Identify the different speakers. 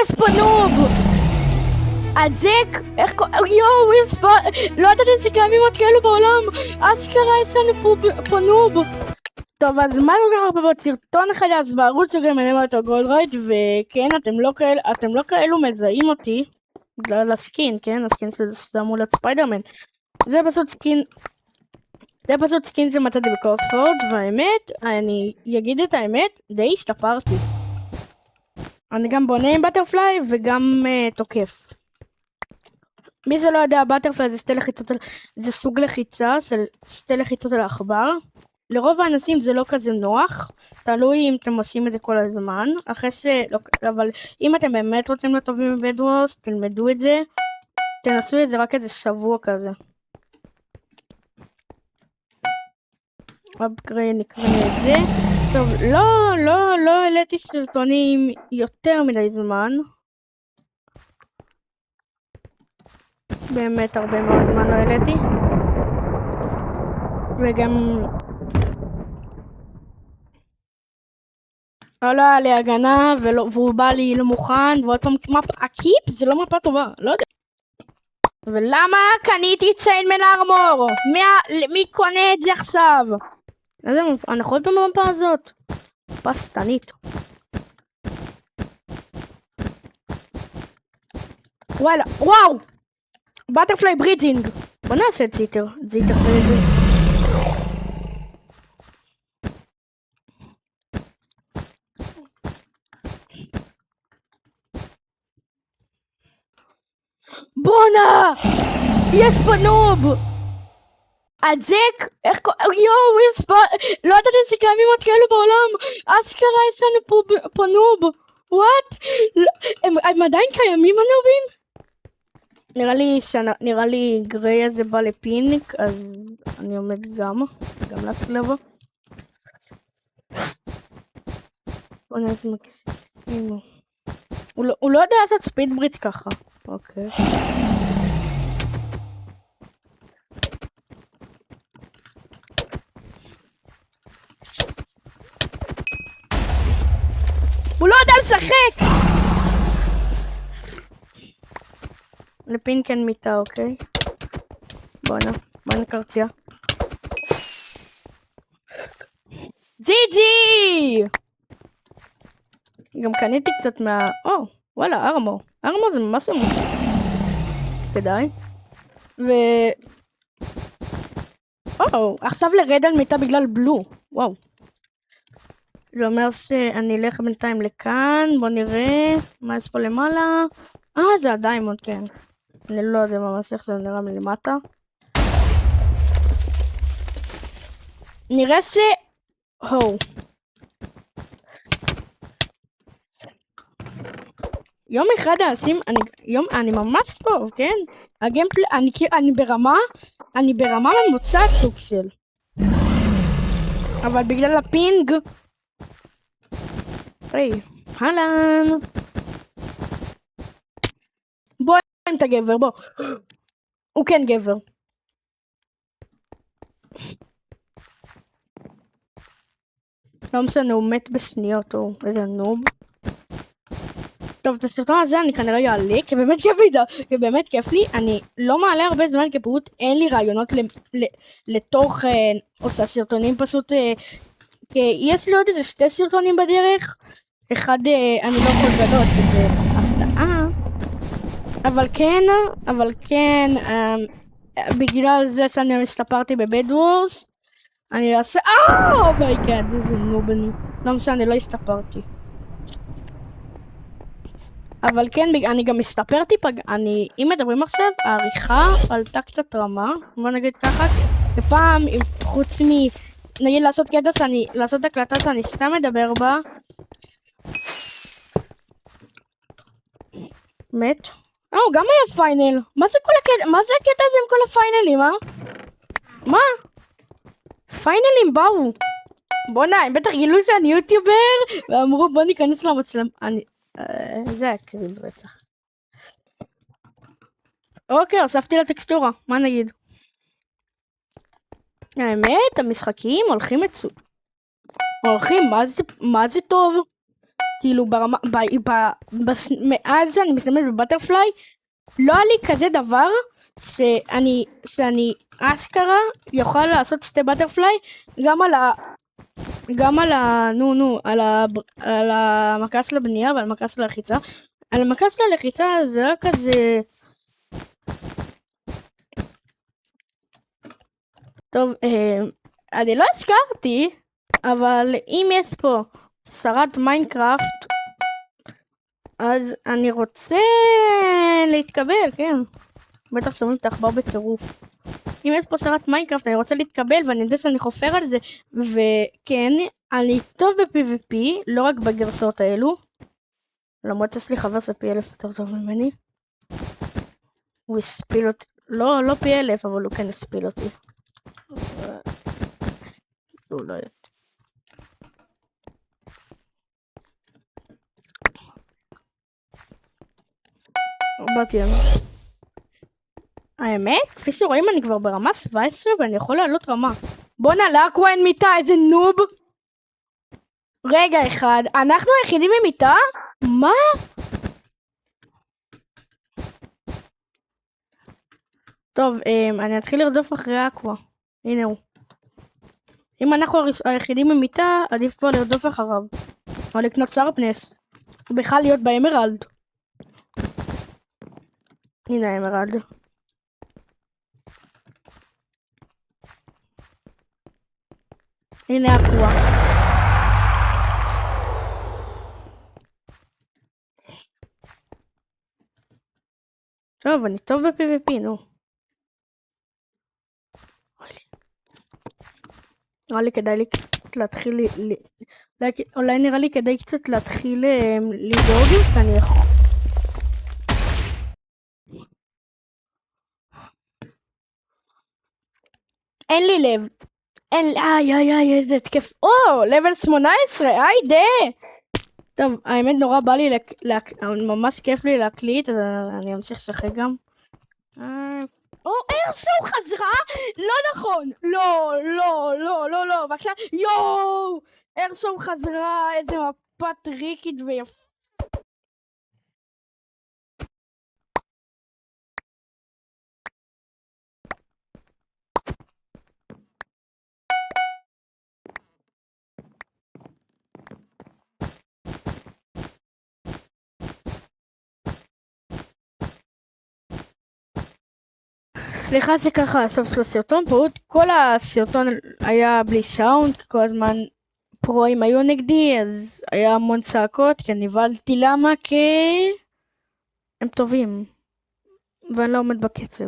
Speaker 1: יש פה נוב! הג'ק, איך קוראים? יואו, יש פה... לא ידעתי שקיימים עוד כאלו בעולם! אשכרה יש לנו פה נוב! טוב, אז מה לוקח הרבה בעוד סרטון חדש בערוץ שגם אני אומר אותו גולדרייט, וכן, אתם לא כאלו מזהים אותי בגלל הסקין, כן? הסקין שזה מול הספיידרמן. זה פשוט סקין שמצאתי בקורספורד, והאמת, אני אגיד את האמת, די השתפרתי. אני גם בונה עם בטרפליי וגם תוקף. מי שלא יודע, בטרפליי זה סוג לחיצה, שתי לחיצות על העכבר. לרוב האנשים זה לא כזה נוח, תלוי אם אתם עושים את זה כל הזמן, אבל אם אתם באמת רוצים להיות טובים בבדוורס, תלמדו את זה, תנסו את זה רק איזה שבוע כזה. נקרא את זה. טוב, לא העליתי סרטונים יותר מדי זמן. באמת הרבה מאוד זמן לא העליתי. וגם... לא היה לי הגנה, והוא בא לי לא מוכן, ועוד פעם הקיפ זה לא מפה טובה, לא יודע. ולמה קניתי צ'יינמן ארמור? מי קונה את זה עכשיו? אנחנו עוד פעם במפה הזאת. פסטנית. וואלה, וואו! בטרפליי ברידינג. בוא נעשה את זיטר ברידינג. בונה! יש פה נוב! הג'ק, איך קוראים? יואו, יש פה... לא ידעתי שקיימים עוד כאלו בעולם! אשכרה יש לנו פה נוב! וואט? הם עדיין קיימים הנובים? נראה לי גריי הזה בא לפינק, אז אני עומד גם לבוא. בוא נעשה מקסימו. הוא לא יודע לעשות ספיד בריץ ככה. אוקיי. הוא לא יודע לשחק! לפינק אין מיטה, אוקיי? בוא נקרציה. ג'י! גם קניתי קצת וואלה, ארמור זה ממש עמוס. כדאי. עכשיו לרד על מיטה בגלל בלו. וואו. זה אומר שאני אלך בינתיים לכאן. בוא נראה מה יש פה למעלה. זה הדיימונד, כן. אני לא יודע ממש איך זה נראה מלמטה. נראה יום אחד אני ממש טוב, כן? הגיימפלי, אני ברמה ממוצעת סוקסל. אבל בגלל הפינג... הלן. בוא עם את הגבר, בוא. הוא כן גבר. לא משנה, הוא מת בשניות, איזה נוב. טוב, את הסרטון הזה אני כנראה יעלה, כי באמת כיף לי. אני לא מעלה הרבה זמן, כי פשוט אין לי רעיונות לתוכן, עושה סרטונים פשוט, כי יש לי עוד איזה 2 סרטונים בדרך. אחד אני לא יכול לגלות, זה הפתעה. אבל כן, בגלל זה שאני הסתפרתי בבדוורס, אני אעשה... אומייגאד, איזה נובני. לא משנה, לא הסתפרתי. אבל כן, אני גם הסתפרתי, אם מדברים עכשיו, העריכה עלתה קצת רמה, בוא נגיד ככה, ופעם, חוץ נגיד לעשות הקלטה שאני סתם מדבר בה, מת. גם היה פיינל. מה זה הקטע הזה עם כל הפיינלים, מה? פיינלים באו. בוא'נה, הם בטח גילו שאני יוטיובר, ואמרו בוא ניכנס למצלם. זה היה קריב רצח. אוקיי, הוספתי לטקסטורה, מה נגיד? האמת, המשחקים הולכים מה זה טוב. כאילו ברמה, מאז שאני מסתמנת בבטרפליי, לא היה לי כזה דבר שאני אשכרה יוכל לעשות סטי בטרפליי גם על על המקס לבנייה ועל המקס ללחיצה. על המקס ללחיצה זה היה כזה... טוב, אני לא הזכרתי, אבל אם יש פה שרת מיינקראפט, אז אני רוצה להתקבל, כן. בטח שומעים את העכבר בטירוף. אם יש פה שרת מיינקראפט, אני רוצה להתקבל, ואני יודע שאני חופר על זה. וכן, אני טוב ב-PvP, לא רק בגרסאות האלו. למרות שיש לי חבר זה פי 1000 יותר טוב ממני. הוא הספיל אותי. לא פי 1000, אבל הוא כן הספיל אותי. הוא לא יודעת. באתי לנו. האמת, כפי שרואים אני כבר ברמה 17 ואני יכול לעלות רמה. בואנה, לאקווה אין מיטה, איזה נוב. רגע אחד, אנחנו היחידים עם מיטה? מה? טוב, אני אתחיל לרדוף אחרי אקווה. הנה הוא. אם אנחנו היחידים עם מיטה, עדיף כבר לרדוף אחריו. או לקנות סרפנס. בכלל להיות באמרלד. הנה האמרלד. הנה אקווה. טוב, אני טוב ב-PvP, נו. נראה לי כדאי לי קצת להתחיל... אולי נראה לי כדאי קצת להתחיל לדאוג, כי אני יכול... אין לי לב. איי, איזה התקף. לבל 18, היידה. טוב, האמת נורא בא לי, ממש כיף לי להקליט, אז אני אמשיך לשחק גם. ארסו חזרה? לא נכון. לא, בבקשה. יואו, ארסו חזרה, איזה מפה טריקית ויפה. סליחה שככה הסוף של הסרטון, פשוט כל הסרטון היה בלי סאונד, כי כל הזמן פרואים היו נגדי, אז היה המון צעקות, כי נבהלתי למה? כי הם טובים, ואני לא עומד בקצב.